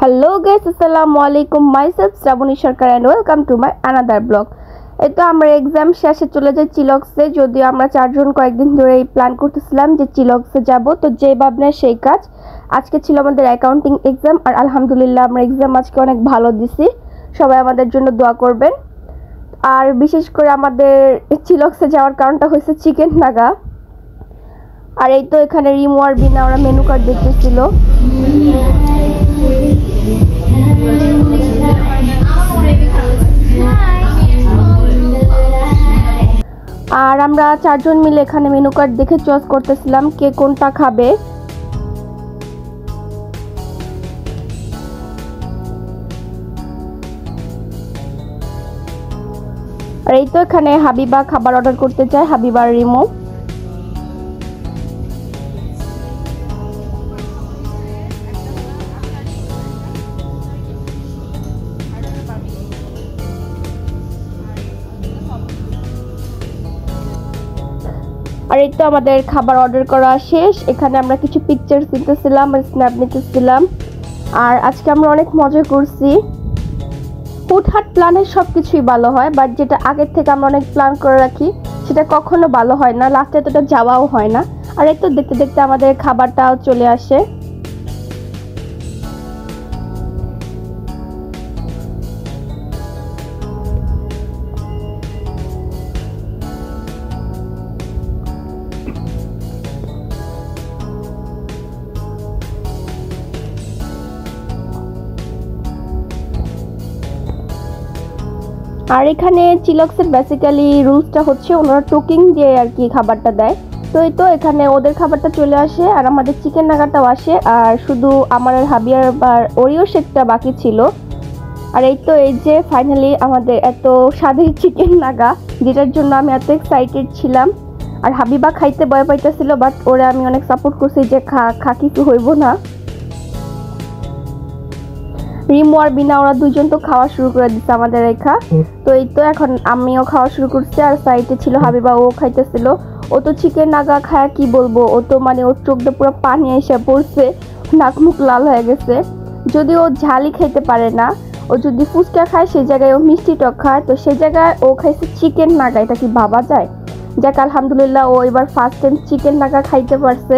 Hello guys আসসালামু আলাইকুম myself Shraboni Sarkar and welcome to my another blog. এই তো আমরা এক্সাম শেষে চলে যাই চিলক্সে। যদিও আমরা চারজন কয়েকদিন ধরে প্ল্যান করতেছিলাম যে চিলক্সে যাব, তো যে ভাবনা সেই কাজ। আজকে ছিল আমাদের অ্যাকাউন্টিং এক্সাম আর আলহামদুলিল্লাহ আমরা এক্সাম আজকে অনেক ভালো দিছি। সবাই আমাদের জন্য দোয়া করবেন। আর বিশেষ করে আমাদের চিলক্সে যাওয়ার কারণটা হয়েছে চিকেন নাগা। আর এই তো এখানে রিমু আর বিনা ওরা মেনু কার্ড দেখতেছিল। আর আমরা চারজন মিলে এখানে মেনু কার্ড দেখে চয়েস করতেছিলাম কে কোনটা খাবে। আর এই তো এখানে হাবিবা খাবার অর্ডার করতে চায়, হাবিবা আর রিমু। আর এই তো আমাদের খাবার অর্ডার করা শেষ। এখানে আমরা কিছু পিকচার্স নিতেছিলাম আর স্ন্যাপ নিতেছিলাম। আর আজকে আমরা অনেক মজা করছি। হুটহাট প্ল্যানের সব কিছুই ভালো হয়, বাট যেটা আগের থেকে আমরা অনেক প্ল্যান করে রাখি সেটা কখনো ভালো হয় না, লাস্টে এতটা যাওয়াও হয় না। আর এই তো দেখতে দেখতে আমাদের খাবারটাও চলে আসে। আর এখানে চিলক্সের বেসিক্যালি রুলসটা হচ্ছে ওনারা টোকিং দিয়ে আর কি খাবারটা দেয়। তো এই তো এখানে ওদের খাবারটা চলে আসে আর আমাদের চিকেন নাগাটাও আসে। আর শুধু আমার হাবিয়ার বা ওরিও শেকটা বাকি ছিল। আর এই তো এই যে ফাইনালি আমাদের এত স্বাদের চিকেন নাগা, যেটার জন্য আমি এত এক্সাইটেড ছিলাম। আর হাবিবা খাইতে ভয় পাইতেছিল, বাট ওরা আমি অনেক সাপোর্ট করছি যে খা কিছু হইব না। রিমু আর বিনা ওরা দুজন তো খাওয়া শুরু করে দিচ্ছে আমাদের রেখা। তো এই তো এখন আমিও খাওয়া শুরু করছি। আর সাইডে ছিল হাবিবা, ও খাইতেছিল। ও তো চিকেন নাগা খায় কি বলবো, ও তো মানে ওর চোখ দিয়ে পুরো পানি এসে পড়ছে, নাক মুখ লাল হয়ে গেছে। যদি ও ঝালই খাইতে পারে না, ও যদি ফুচকা খায় সেই জায়গায় ও মিষ্টি টক খায়, তো সেই জায়গায় ও খাইছে চিকেন নাগা। এটা কি ভাবা যায়? যাক আলহামদুলিল্লাহ ও এবার ফার্স্ট টাইম চিকেন নাগা খাইতে পারছে।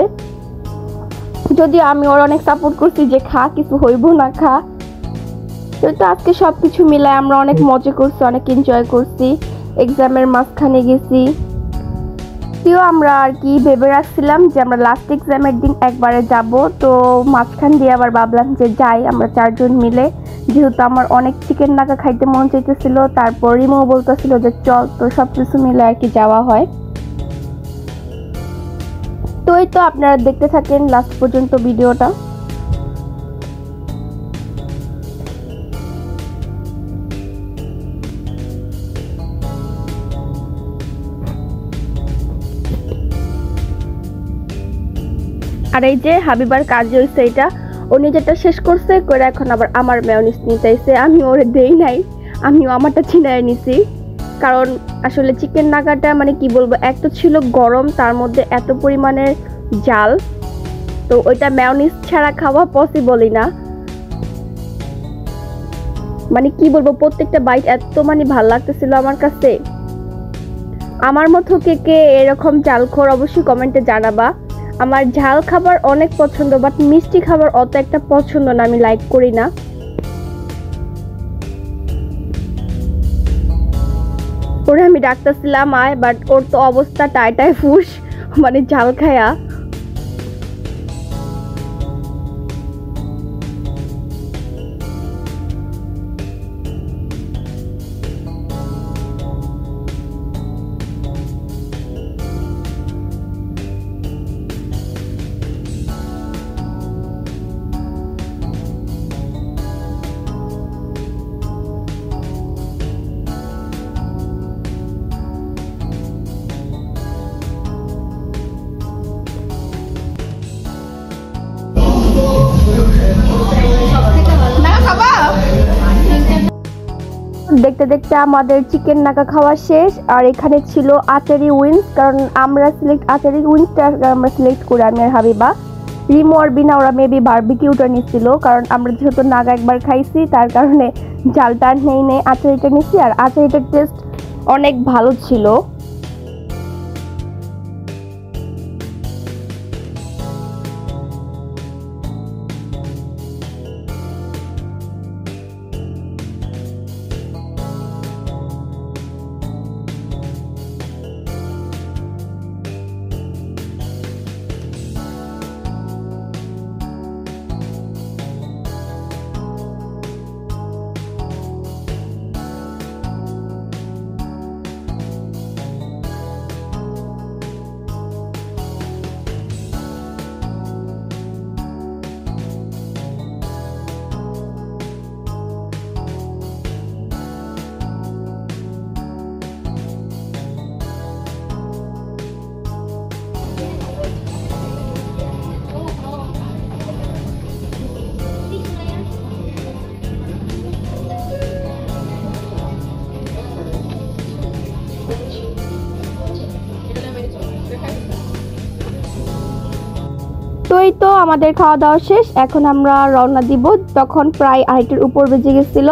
যদিও আমি ওর অনেক সাপোর্ট করছি যে খা কিছু হইব না, খা। তো আজকে সবকিছু মিলায় আমরা অনেক মজা করছি, অনেক এনজয় করছি। এক্সামের মাঝখানে গেছি, যদিও আমরা আর কি ভেবে রাখছিলাম যে আমরা লাস্ট এক্সামের দিন একবারে যাব। তো মাঝখান দিয়ে আবার ভাবলাম যে যাই আমরা চারজন মিলে, যেহেতু আমার অনেক চিকেন নাগা খাইতে মন চাইতেছিল। তারপর রিমো বলতেছিল যে চল, তো সবকিছু মিলে আর কি যাওয়া হয়। তো এই তো আপনারা দেখতে থাকেন লাস্ট পর্যন্ত ভিডিওটা। আর এই যে হাবিবার কাজ হয়েছে, এটা ও নিজেরটা শেষ করছে করে এখন আবার আমার মেয়োনিজ নিয়ে চাইছে। আমি ওরে দেই নাই, আমিও আমারটা ছিনায় নিছি। কারণ আসলে চিকেন নাগাটা মানে কি বলবো, এক তো ছিল গরম, তার মধ্যে এত পরিমাণের জাল, তো ওইটা মেয়োনিজ ছাড়া খাওয়া পসিবলই না। মানে কি বলবো, প্রত্যেকটা বাইট এত মানে ভালো লাগতেছিল আমার কাছে। আমার মতো কে কে এরকম জালখোর অবশ্যই কমেন্টে জানাবা। আমার ঝাল খাবার অনেক পছন্দ, বাট মিষ্টি খাবার অত একটা পছন্দ না, আমি লাইক করি না। ওরে আমি ডাকতেছিলাম আয়, বাট ওর তো অবস্থা টায় ফুস, মানে ঝাল খায়া। দেখতে দেখতে আমাদের চিকেন নাগা খাওয়া শেষ। আর এখানে ছিল আচারি উইংস, কারণ আমরা আচারি উইংসটা আমরা সিলেক্ট করি আমি আর হাবিবা। রিমু আর বিনা ওরা মেবি বারবিকিউটা নিচ্ছিল, কারণ আমরা যেহেতু নাগা একবার খাইছি তার কারণে জালটা নেই আচারিটা নিচ্ছি। আর আচারিটার টেস্ট অনেক ভালো ছিল। তো এই তো আমাদের খাওয়া দাওয়া শেষ, এখন আমরা রওনা দিব। তখন প্রায় 2:30-এর উপর বেজে গেছিল।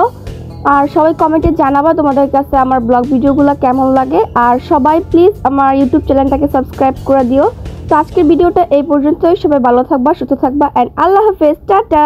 আর সবাই কমেন্টে জানাবা তোমাদের কাছে আমার ব্লগ ভিডিওগুলো কেমন লাগে। আর সবাই প্লিজ আমার ইউটিউব চ্যানেলটাকে সাবস্ক্রাইব করে দিও। তো আজকের ভিডিওটা এই পর্যন্তই। সবাই ভালো থাকবা, সুস্থ থাকবা, এন্ড আল্লাহ হাফেজ, টাটা।